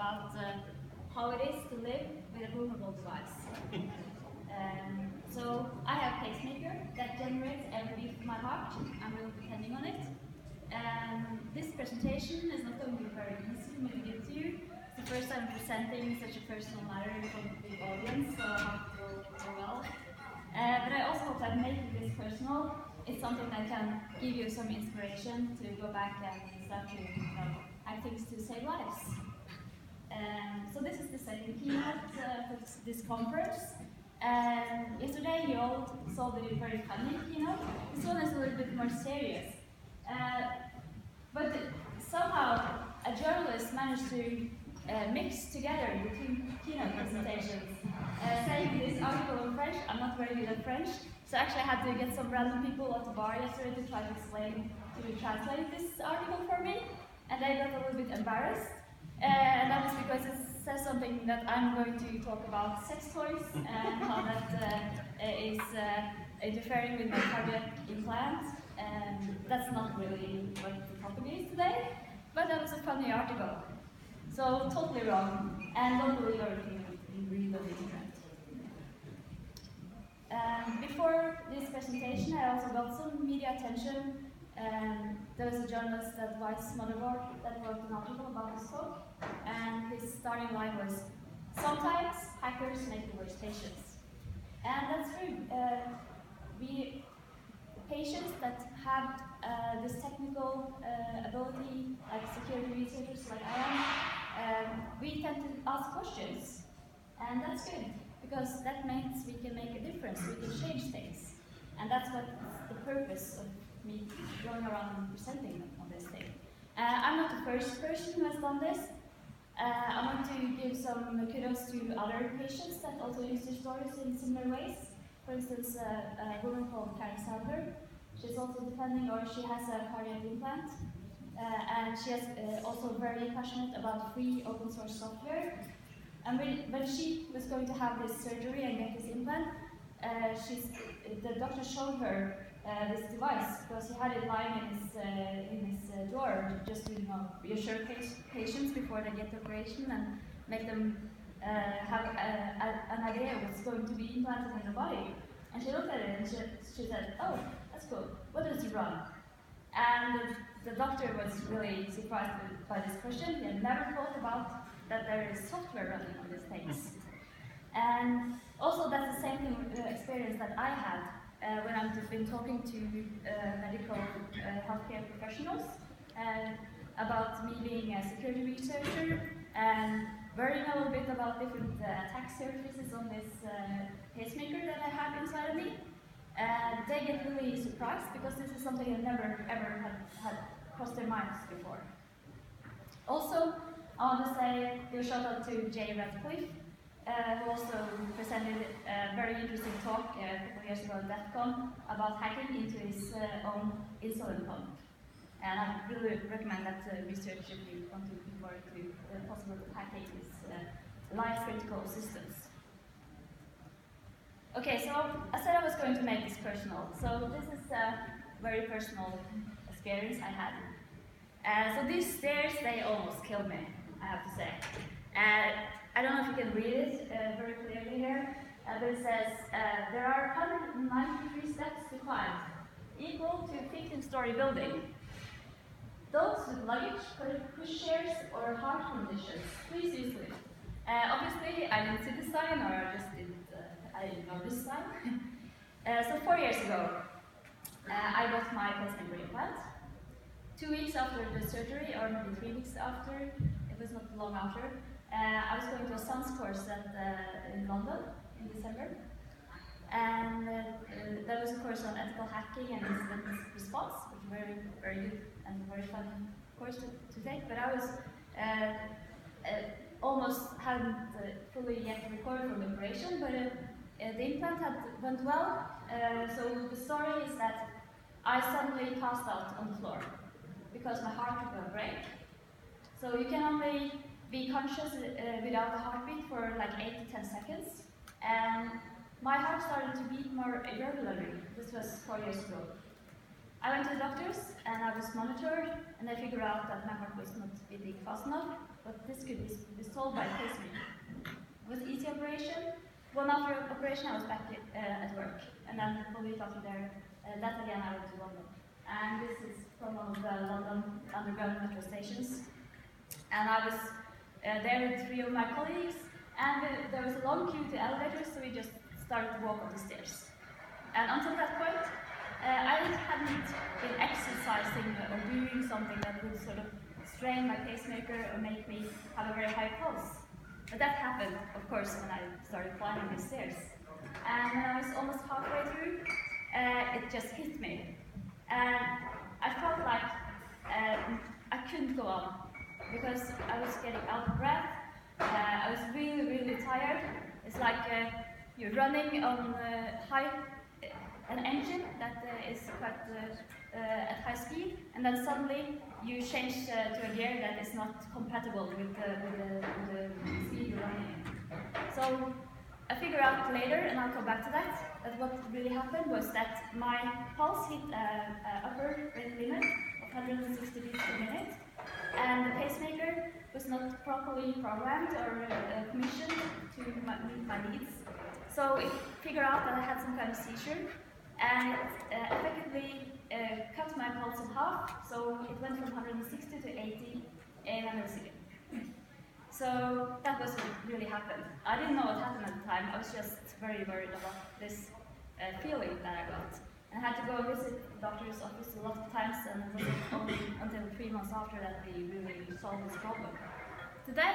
about how it is to live with a movable device. So I have a pacemaker that generates every beat of my heart. I'm really depending on it. This presentation is not going to be very easy for me to give to you. It's the first time presenting such a personal matter in front of a big audience, so I hope it will go well. But I also hope that making this personal is something that can give you some inspiration to go back and start to act things to save lives. So this is the second keynote for this conference. Yesterday you all saw the very funny keynote. This one is a little bit more serious. But somehow a journalist managed to mix together the two keynote presentations. Saying this article in French, I'm not very good at French, so actually I had to get some random people at the bar yesterday to try to translate this article for me, and I got a little bit embarrassed. And that was because it says something that I'm going to talk about sex toys and how that is interfering with my cardiac implant. And that's not really what the topic is today, but that was a funny article. So totally wrong, and don't believe everything you read on the internet. Before this presentation, I also got some media attention. There was a journalist at Vice Motherboard that wrote an article about this talk, and his starting line was, "Sometimes hackers make the worst patients." And that's true. Patients that have this technical ability, like security researchers like I am, we tend to ask questions. And that's good, because that means we can make a difference, we can change things. And that's what the purpose of me going around and presenting on this thing. I'm not the first person who has done this. I want to give some kudos to other patients that also use their stories in similar ways. For instance, a woman called Karen Sadler. She's also defending, or she has a cardiac implant, and she is also very passionate about free open source software. And when she was going to have this surgery and get this implant, the doctor showed her this device because he had it lying in his drawer, just to reassure patients before they get the operation and make them have an idea of what's going to be implanted in the body. And she looked at it and she said, "Oh, that's cool. What does it run?" And the doctor was really surprised by this question. He had never thought about that there is software running on these things. And also that's the same experience that I had when I've been talking to medical healthcare professionals about me being a security researcher and worrying a little bit about different attack surfaces on this pacemaker that I have inside of me. They get really surprised because this is something I never ever had crossed their minds before. Also, I want to say a shout out to Jay Radcliffe, who also presented a very interesting talk a couple of years ago at DEFCON about hacking into his own insulin pump. And I really recommend that research if you want to look forward to the possibility of hacking these life-critical systems. Okay, so I said I was going to make this personal. So this is a very personal experience I had. So these stairs, they almost killed me, I have to say. I don't know if you can read it very clearly here, but it says, there are 193 steps to climb, equal to a 15-story building. Those with luggage, pushchairs, or heart conditions, please use it. Obviously, I didn't see this sign, or I didn't know this sign. So 4 years ago, I got my pacemaker implant. 2 weeks after the surgery, or maybe 3 weeks after, it was not long after, I was going to a SANS course in London in December. And that was a course on ethical hacking and incident response, which was very, very good and a very fun course to take. But I was almost hadn't fully yet recovered from the operation, but the implant went well. So the story is that I suddenly passed out on the floor because my heart took a break. So you can only be conscious without a heartbeat for like 8 to 10 seconds. And my heart started to beat more irregularly. This was 4 years ago. I went to the doctors and I was monitored, and they figured out that my heart was not beating fast enough. but this could be solved by pacemaker. It was an easy operation. One after operation, I was back at work, and then the week after there, that again I went to London. And this is from one of the London Underground metro stations. And I was there with 3 of my colleagues, and there was a long queue to elevators, so we just started to walk up the stairs. And until that point, I hadn't been exercising or doing something that would sort of strain my pacemaker or make me have a very high pulse. But that happened, of course, when I started climbing the stairs. And when I was almost halfway through, it just hit me. And I felt like I couldn't go on because I was getting out of breath. I was really, really tired. It's like you're running on an engine that is quite at high speed, and then suddenly you change to a gear that is not compatible with the speed you're running in. So I figured out later, and I'll come back to that what really happened was that my pulse hit an upper rate limit of 160 beats per minute, and the pacemaker was not properly programmed or commissioned to meet my needs. So it figured out that I had some kind of seizure, and it effectively cut my pulse in half, so it went from 160 to 80 in a millisecond. So that was what really happened. I didn't know what happened at the time. I was just very worried about this feeling that I got. And I had to go visit the doctor's office a lot of times, and it wasn't only until 3 months after that we really solved this problem. Today,